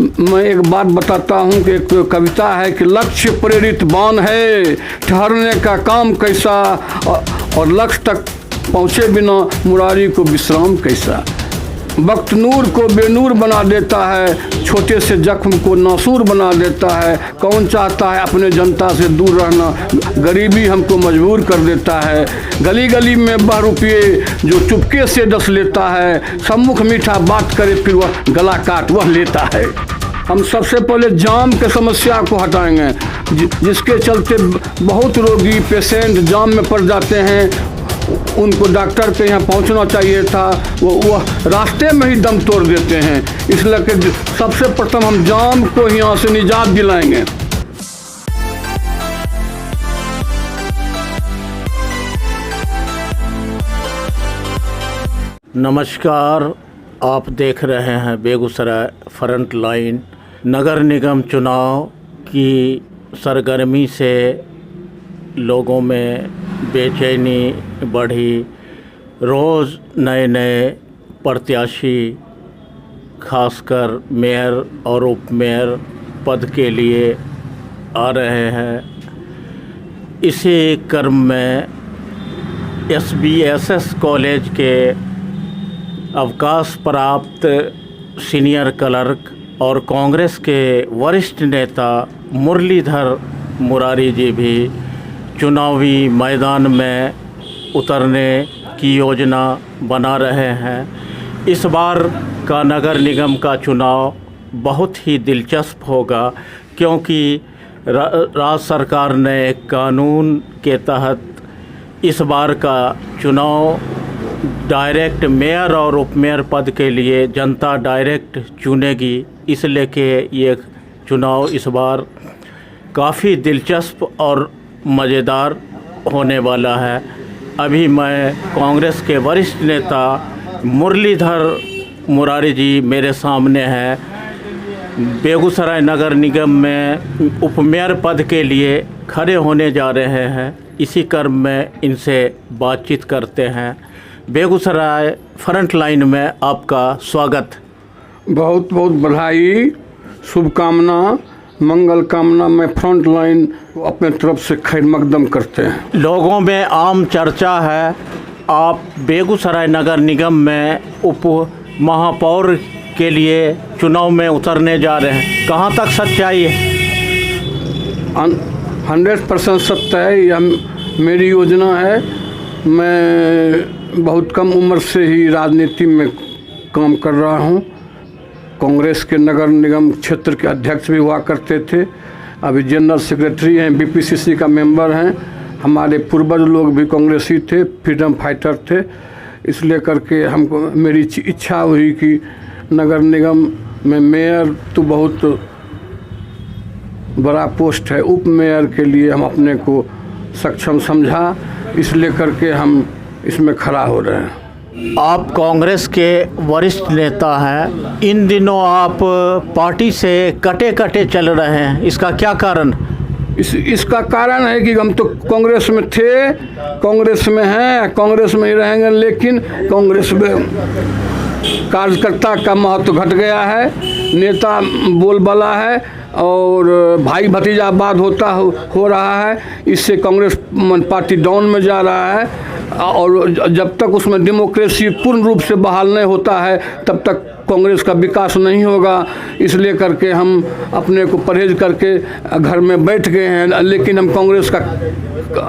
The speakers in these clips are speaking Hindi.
मैं एक बात बताता हूँ कि एक कविता है कि लक्ष्य प्रेरित बाण है, ठहरने का काम कैसा, और लक्ष्य तक पहुँचे बिना मुरारी को विश्राम कैसा। वक्त नूर को बेनूर बना देता है, छोटे से जख्म को नासूर बना देता है। कौन चाहता है अपने जनता से दूर रहना, गरीबी हमको मजबूर कर देता है। गली गली में बह रुपये जो चुपके से डस लेता है, सम्मुख मीठा बात करे फिर वह गला काट वह लेता है। हम सबसे पहले जाम के समस्या को हटाएंगे, जिसके चलते बहुत रोगी पेशेंट जाम में पड़ जाते हैं। उनको डॉक्टर के यहाँ पहुँचना चाहिए था, वो रास्ते में ही दम तोड़ देते हैं। इसलिए कि सबसे प्रथम हम जाम को यहाँ से निजात दिलाएंगे। नमस्कार, आप देख रहे हैं बेगूसराय फ्रंट लाइन। नगर निगम चुनाव की सरगर्मी से लोगों में बेचैनी बढ़ी। रोज़ नए नए प्रत्याशी खासकर मेयर और उप मेयर पद के लिए आ रहे हैं। इसी क्रम में SBSS कॉलेज के अवकाश प्राप्त सीनियर क्लर्क और कांग्रेस के वरिष्ठ नेता मुरलीधर मुरारी जी भी चुनावी मैदान में उतरने की योजना बना रहे हैं। इस बार का नगर निगम का चुनाव बहुत ही दिलचस्प होगा, क्योंकि राज्य सरकार ने एक कानून के तहत इस बार का चुनाव डायरेक्ट मेयर और उप मेयर पद के लिए जनता डायरेक्ट चुनेगी। इसलिए कि ये चुनाव इस बार काफ़ी दिलचस्प और मज़ेदार होने वाला है। अभी मैं कांग्रेस के वरिष्ठ नेता मुरलीधर मुरारी जी मेरे सामने हैं। बेगूसराय नगर निगम में उप मेयर पद के लिए खड़े होने जा रहे हैं। इसी क्रम में इनसे बातचीत करते हैं। बेगूसराय फ्रंट लाइन में आपका स्वागत। बहुत बहुत बधाई, शुभकामना, मंगल कामना में फ्रंट लाइन अपने तरफ से खैर मकदम करते हैं। लोगों में आम चर्चा है आप बेगूसराय नगर निगम में उप महापौर के लिए चुनाव में उतरने जा रहे हैं, कहाँ तक सच्चाई है? 100% सत्य है। यह मेरी योजना है। मैं बहुत कम उम्र से ही राजनीति में काम कर रहा हूँ। कांग्रेस के नगर निगम क्षेत्र के अध्यक्ष भी हुआ करते थे, अभी जनरल सेक्रेटरी हैं, BPCC का मेंबर हैं। हमारे पूर्वज लोग भी कांग्रेसी थे, फ्रीडम फाइटर थे। इसलिए करके हमको मेरी इच्छा हुई कि नगर निगम में मेयर तो बहुत बड़ा पोस्ट है, उप मेयर के लिए हम अपने को सक्षम समझा, इसलिए करके हम इसमें खड़ा हो रहे हैं। आप कांग्रेस के वरिष्ठ नेता हैं, इन दिनों आप पार्टी से कटे कटे चल रहे हैं, इसका क्या कारण? इसका कारण है कि हम तो कांग्रेस में थे, कांग्रेस में हैं, कांग्रेस में ही रहेंगे, लेकिन कांग्रेस में कार्यकर्ता का महत्व घट गया है। नेता बोलबाला है और भाई भतीजावाद हो रहा है। इससे कांग्रेस पार्टी डाउन में जा रहा है, और जब तक उसमें डेमोक्रेसी पूर्ण रूप से बहाल नहीं होता है तब तक कांग्रेस का विकास नहीं होगा। इसलिए करके हम अपने को परहेज करके घर में बैठ गए हैं। लेकिन हम कांग्रेस का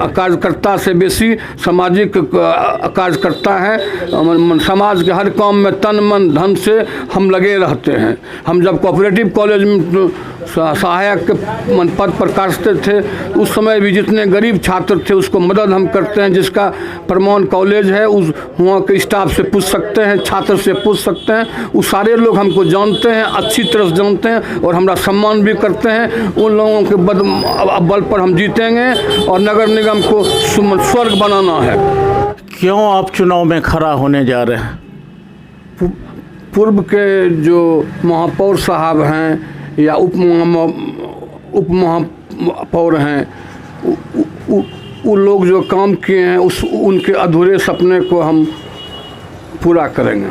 कार्यकर्ता से बेसी सामाजिक कार्यकर्ता हैं। समाज के हर काम में तन मन धन से हम लगे रहते हैं। हम जब कोऑपरेटिव कॉलेज में सहायक के पद पर कार्यरत थे, उस समय भी जितने गरीब छात्र थे उसको मदद हम करते हैं। जिसका प्रमाण कॉलेज है, उस वहाँ के स्टाफ से पूछ सकते हैं, छात्र से पूछ सकते हैं। वो सारे लोग हमको जानते हैं, अच्छी तरह से जानते हैं और हमारा सम्मान भी करते हैं। उन लोगों के बल पर हम जीतेंगे और नगर निगम को स्वर्ग बनाना है। क्यों आप चुनाव में खड़ा होने जा रहे हैं? पूर्व के जो महापौर साहब हैं या उप महापौर हैं, वो लोग जो काम किए हैं उनके अधूरे सपने को हम पूरा करेंगे।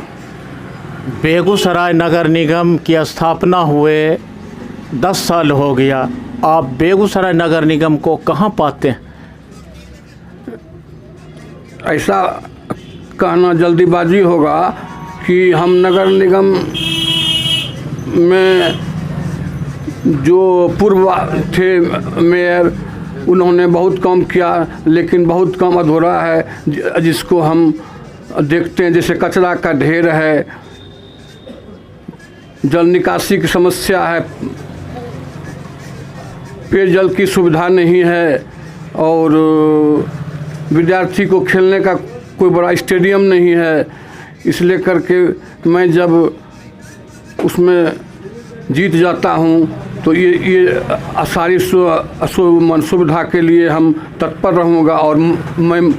बेगूसराय नगर निगम की स्थापना हुए 10 साल हो गया। आप बेगूसराय नगर निगम को कहाँ पाते हैं? ऐसा कहना जल्दीबाजी होगा कि हम नगर निगम में जो पूर्व थे मेयर, उन्होंने बहुत काम किया, लेकिन बहुत काम अधूरा है जिसको हम देखते हैं। जैसे कचरा का ढेर है, जल निकासी की समस्या है, पेयजल की सुविधा नहीं है, और विद्यार्थी को खेलने का कोई बड़ा स्टेडियम नहीं है। इसलिए करके मैं जब उसमें जीत जाता हूँ तो ये सारी सुविधा के लिए हम तत्पर रहूँगा, और मैं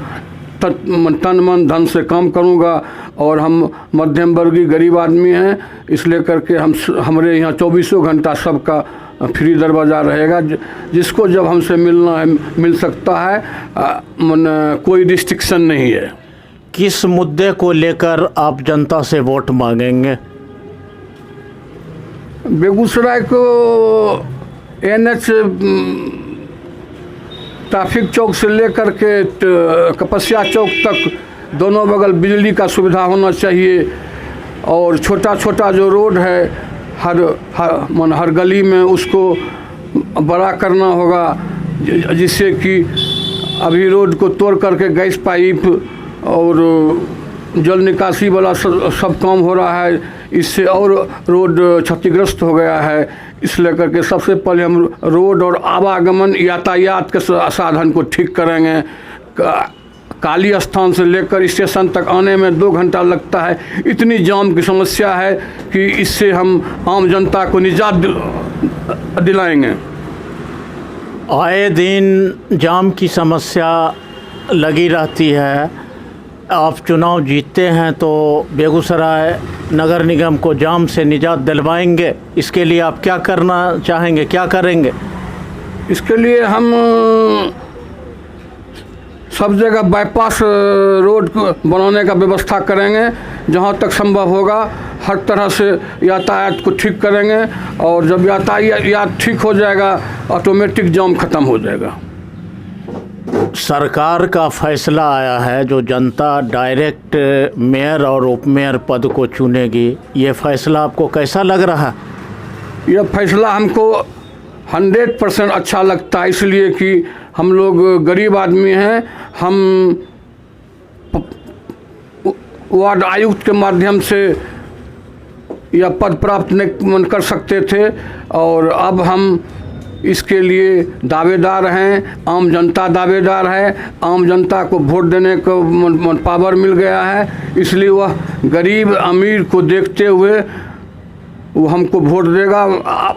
तन मन धन से काम करूँगा। और हम मध्यम वर्गीय गरीब आदमी हैं, इसलिए करके हमारे यहाँ 24 घंटा सबका फ्री दरवाज़ा रहेगा। जिसको जब हमसे मिलना है मिल सकता है, कोई रिस्ट्रिक्शन नहीं है। किस मुद्दे को लेकर आप जनता से वोट मांगेंगे? बेगूसराय को NH ट्रैफिक चौक से लेकर के कपसिया चौक तक दोनों बगल बिजली का सुविधा होना चाहिए। और छोटा छोटा जो रोड है हर गली में उसको बड़ा करना होगा, जिससे कि अभी रोड को तोड़ करके गैस पाइप और जल निकासी वाला सब काम हो रहा है। इससे और रोड क्षतिग्रस्त हो गया है। इसलिए करके सबसे पहले हम रोड और आवागमन यातायात के साधन को ठीक करेंगे। काली स्थान से लेकर स्टेशन तक आने में 2 घंटा लगता है। इतनी जाम की समस्या है कि इससे हम आम जनता को निजात दिलाएंगे। आए दिन जाम की समस्या लगी रहती है। आप चुनाव जीतते हैं तो बेगूसराय नगर निगम को जाम से निजात दिलवाएंगे। इसके लिए आप क्या करना चाहेंगे, क्या करेंगे? इसके लिए हम सब जगह बाईपास रोड बनाने का व्यवस्था करेंगे। जहाँ तक संभव होगा हर तरह से यातायात को ठीक करेंगे, और जब यातायात ठीक हो जाएगा ऑटोमेटिक जाम खत्म हो जाएगा। सरकार का फैसला आया है जो जनता डायरेक्ट मेयर और उपमेयर पद को चुनेगी। ये फैसला आपको कैसा लग रहा है? यह फैसला हमको 100% अच्छा लगता है, इसलिए कि हम लोग गरीब आदमी हैं। हम वार्ड आयुक्त के माध्यम से यह पद प्राप्त नहीं कर सकते थे, और अब हम इसके लिए दावेदार हैं। आम जनता दावेदार है। आम जनता को वोट देने को पावर मिल गया है, इसलिए वह गरीब अमीर को देखते हुए वो हमको वोट देगा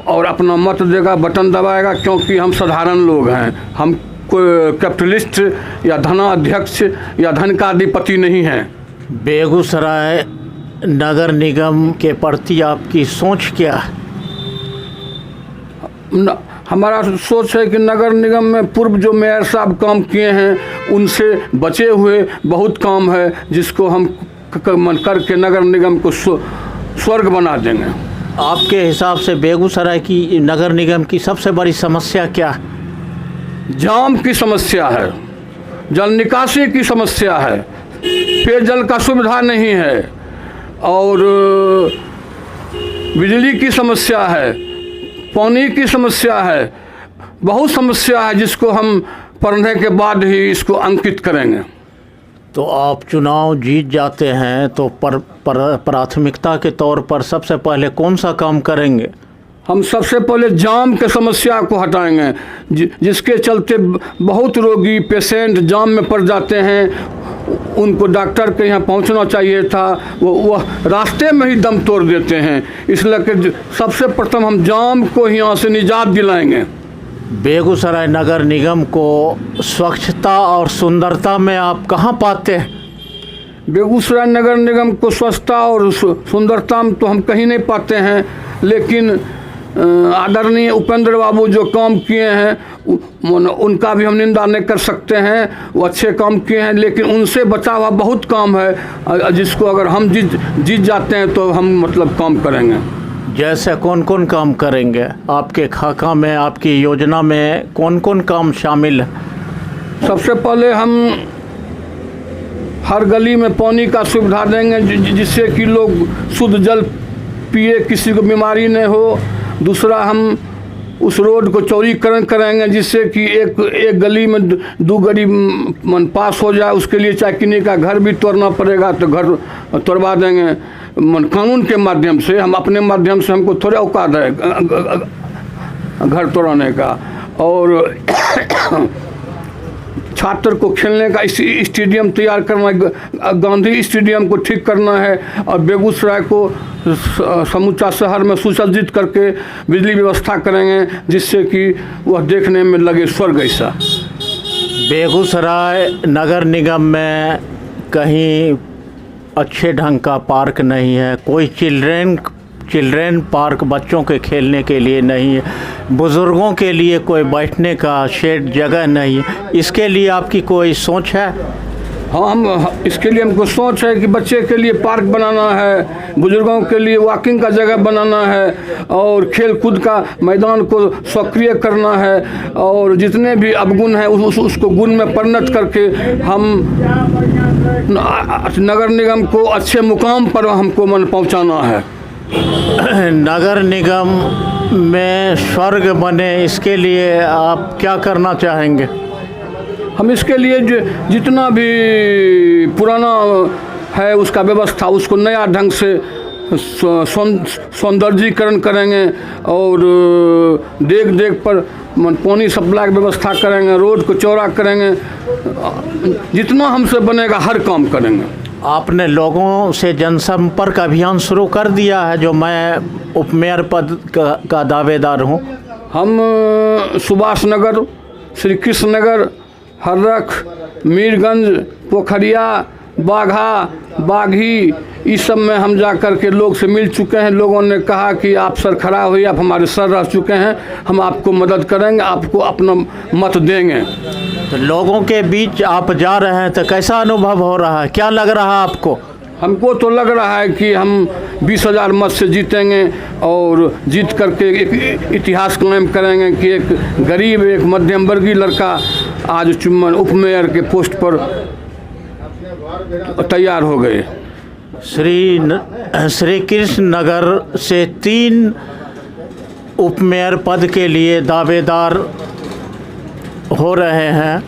और अपना मत देगा, बटन दबाएगा। क्योंकि हम साधारण लोग हैं, हम कोई कैपिटलिस्ट या धनाध्यक्ष या धन का अधिपति नहीं हैं। बेगूसराय नगर निगम के प्रति आपकी सोच क्या है? हमारा सोच है कि नगर निगम में पूर्व जो मेयर साहब काम किए हैं उनसे बचे हुए बहुत काम है, जिसको हम करके नगर निगम को स्वर्ग बना देंगे। आपके हिसाब से बेगूसराय की नगर निगम की सबसे बड़ी समस्या क्या है? जाम की समस्या है, जल निकासी की समस्या है, पेयजल का सुविधा नहीं है, और बिजली की समस्या है, पानी की समस्या है। बहुत समस्या है जिसको हम पढ़ने के बाद ही इसको अंकित करेंगे। तो आप चुनाव जीत जाते हैं तो प्राथमिकता के तौर पर सबसे पहले कौन सा काम करेंगे? हम सबसे पहले जाम के समस्या को हटाएंगे, जिसके चलते बहुत रोगी पेशेंट जाम में पड़ जाते हैं। उनको डॉक्टर के यहाँ पहुँचना चाहिए था, वो रास्ते में ही दम तोड़ देते हैं। इसलिए कि सबसे प्रथम हम जाम को यहाँ से निजात दिलाएंगे। बेगूसराय नगर निगम को स्वच्छता और सुंदरता में आप कहाँ पाते हैं? बेगूसराय नगर निगम को स्वच्छता और सुंदरता में तो हम कहीं नहीं पाते हैं, लेकिन आदरणीय उपेंद्र बाबू जो काम किए हैं उनका भी हम निंदा नहीं कर सकते हैं। वो अच्छे काम किए हैं, लेकिन उनसे बचा हुआ बहुत काम है जिसको अगर हम जीत जाते हैं तो हम मतलब काम करेंगे। जैसे कौन कौन काम करेंगे आपके खाका में, आपकी योजना में कौन कौन काम शामिल है? सबसे पहले हम हर गली में पानी का सुविधा देंगे जिससे कि लोग शुद्ध जल पिए, किसी को बीमारी नहीं हो। दूसरा, हम उस रोड को चौड़ीकरण करेंगे जिससे कि एक गली में 2 गाड़ी पास हो जाए। उसके लिए चाहे किन्हीं का घर भी तोड़ना पड़ेगा तो घर तोड़वा देंगे कानून के माध्यम से। हम अपने माध्यम से हमको थोड़ा औकात है घर तोड़ने का। और छात्र को खेलने का स्टेडियम तैयार करना है, गांधी स्टेडियम को ठीक करना है और बेगूसराय को समूचा शहर में सुसज्जित करके बिजली व्यवस्था करेंगे जिससे कि वह देखने में लगे स्वर्ग ऐसा। बेगूसराय नगर निगम में कहीं अच्छे ढंग का पार्क नहीं है, कोई चिल्ड्रेन पार्क बच्चों के खेलने के लिए नहीं है, बुज़ुर्गों के लिए कोई बैठने का शेड जगह नहीं है। इसके लिए आपकी कोई सोच है? हाँ, हम इसके लिए हमको सोच है कि बच्चे के लिए पार्क बनाना है, बुजुर्गों के लिए वॉकिंग का जगह बनाना है और खेल कूद का मैदान को सक्रिय करना है और जितने भी अवगुण हैं उसको गुण में परिणत करके हम नगर निगम को अच्छे मुकाम पर हमको पहुंचाना है। नगर निगम में स्वर्ग बने, इसके लिए आप क्या करना चाहेंगे? हम इसके लिए जितना भी पुराना है उसका व्यवस्था उसको नया ढंग से सौंदर्यीकरण करेंगे और देख पर पानी सप्लाई की व्यवस्था करेंगे, रोड को चौड़ा करेंगे। जितना हमसे बनेगा हर काम करेंगे। आपने लोगों से जनसंपर्क अभियान शुरू कर दिया है, जो मैं उपमेयर पद का दावेदार हूँ। हम सुभाष नगर, श्री कृष्ण नगर, हर्रख, मीरगंज, पोखरिया, बाघा, बाघी, इस सब में हम जा कर के लोग से मिल चुके हैं। लोगों ने कहा कि आप सर खड़ा हुई, आप हमारे सर रह चुके हैं, हम आपको मदद करेंगे, आपको अपना मत देंगे। तो लोगों के बीच आप जा रहे हैं तो कैसा अनुभव हो रहा है, क्या लग रहा है आपको? हमको तो लग रहा है कि हम 20,000 मत से जीतेंगे और जीत करके एक इतिहास कायम करेंगे कि एक गरीब, एक मध्यम वर्गीय लड़का आज उपमेयर के पोस्ट पर तैयार हो गए। श्री कृष्ण नगर से 3 उपमेयर पद के लिए दावेदार हो रहे हैं।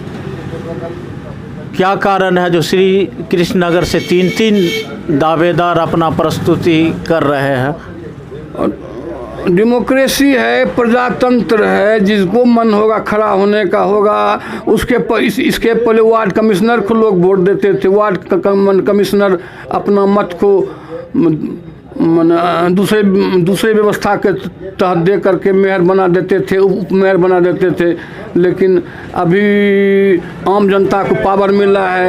क्या कारण है जो श्री कृष्ण नगर से 3 दावेदार अपना प्रस्तुति कर रहे हैं? डेमोक्रेसी है, प्रजातंत्र है, जिसको मन होगा खड़ा होने का होगा। इसके पहले वार्ड कमिश्नर को लोग वोट देते थे। वार्ड कमिश्नर अपना मत को दूसरे व्यवस्था के तहत दे करके मेयर बना देते थे, उप मेयर बना देते थे। लेकिन अभी आम जनता को पावर मिला है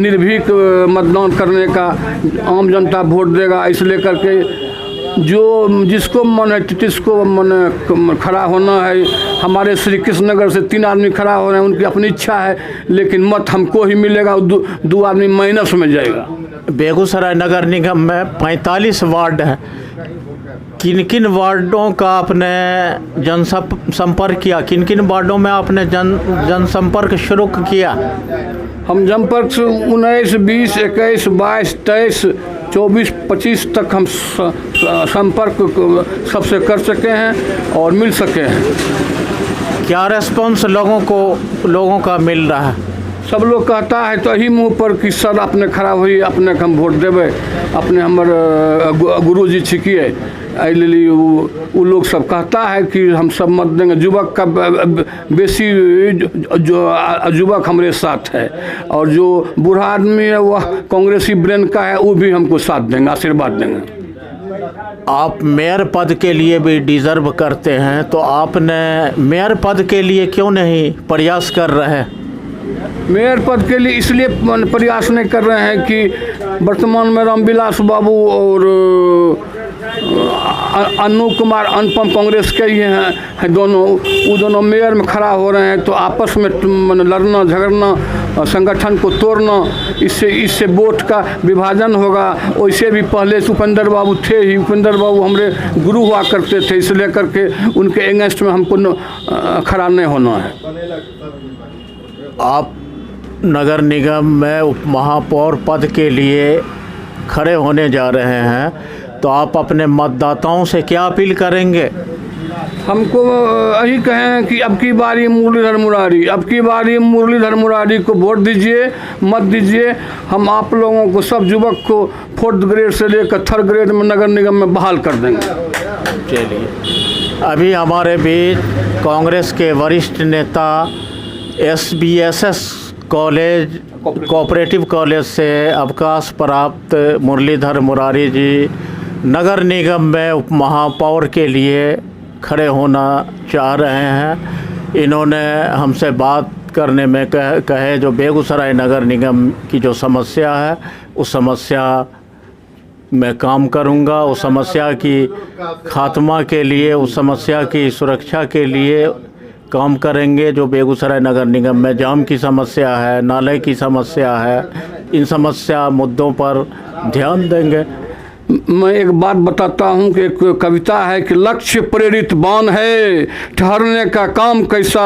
निर्भीक मतदान करने का, आम जनता वोट देगा। इसलिए करके जिसको मन है जिसको मन खड़ा होना है। हमारे श्री कृष्ण नगर से 3 आदमी खड़ा हो रहे हैं, उनकी अपनी इच्छा है, लेकिन मत हमको ही मिलेगा, 2 आदमी माइनस में जाएगा। बेगूसराय नगर निगम में 45 वार्ड है। किन किन वार्डों का आपने जनसंपर्क किया? किन किन वार्डों में आपने जनसंपर्क शुरू किया? हम जनसंपर्क 19, 20, 21, 22, 23, 24, 25 तक हम संपर्क सबसे कर सके हैं और मिल सके हैं। क्या रेस्पॉन्स लोगों का मिल रहा है? सब लोग कहता है तो यही मुँह पर कि सर अपने खड़ा हुई, अपने हम वोट देवे, अपने हमारे गुरुजी छिकिए। लिए वो लोग सब कहता है कि हम सब मत देंगे। युवक का बेसी जो युवक हमारे साथ है और जो बूढ़ा आदमी है वह कांग्रेसी ब्रेन का है, वो भी हमको साथ देंगे, आशीर्वाद देंगे। आप मेयर पद के लिए भी डिज़र्व करते हैं, तो आपने मेयर पद के लिए क्यों नहीं प्रयास कर रहे हैं? मेयर पद के लिए इसलिए प्रयास नहीं कर रहे हैं कि वर्तमान में रामविलास बाबू और अनु कुमार अनुपम कांग्रेस के ही हैं दोनों, वो दोनों मेयर में खड़ा हो रहे हैं। तो आपस में लड़ना झगड़ना, संगठन को तोड़ना, इससे वोट का विभाजन होगा। वैसे भी पहले से उपेंद्र बाबू थे ही, उपेंद्र बाबू हमारे गुरु हुआ करते थे, इसलिए करके उनके अगेंस्ट में हमको खड़ा नहीं होना है। आप नगर निगम में उप महापौर पद के लिए खड़े होने जा रहे हैं, तो आप अपने मतदाताओं से क्या अपील करेंगे? हमको यही कहें कि अब की बारी मुरलीधर मुरारी, अब की बारी मुरलीधर मुरारी को वोट दीजिए, मत दीजिए। हम आप लोगों को, सब युवक को 4th ग्रेड से लेकर 3rd ग्रेड में नगर निगम में बहाल कर देंगे। चलिए, अभी हमारे बीच कांग्रेस के वरिष्ठ नेता SBSS कॉलेज, कोऑपरेटिव कॉलेज से अवकाश प्राप्त मुरलीधर मुरारी जी नगर निगम में उप महापौर के लिए खड़े होना चाह रहे हैं। इन्होंने हमसे बात करने में कहे जो बेगूसराय नगर निगम की जो समस्या है, उस समस्या में काम करूंगा, उस समस्या की खात्मा के लिए, उस समस्या की सुरक्षा के लिए काम करेंगे। जो बेगूसराय नगर निगम में जाम की समस्या है, नाले की समस्या है, इन समस्या मुद्दों पर ध्यान देंगे। मैं एक बात बताता हूँ कि एक कविता है कि लक्ष्य प्रेरित बाण है, ठहरने का काम कैसा,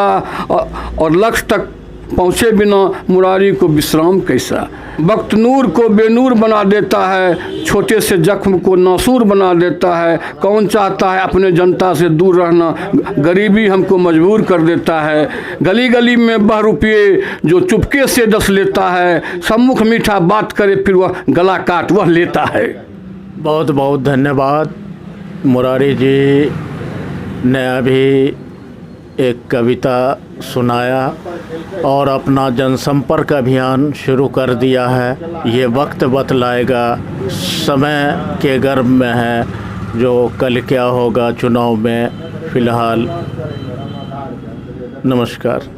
और लक्ष्य तक पहुँचे बिना मुरारी को विश्राम कैसा। वक्त नूर को बेनूर बना देता है, छोटे से जख्म को नासूर बना देता है। कौन चाहता है अपने जनता से दूर रहना, गरीबी हमको मजबूर कर देता है। गली गली में बह रुपये जो चुपके से डस लेता है, सम्मुख मीठा बात करे फिर वह गला काट वह लेता है। बहुत बहुत धन्यवाद। मुरारी जी ने अभी एक कविता सुनाया और अपना जनसंपर्क अभियान शुरू कर दिया है। ये वक्त बतलाएगा, समय के गर्भ में है, जो कल क्या होगा चुनाव में। फ़िलहाल नमस्कार।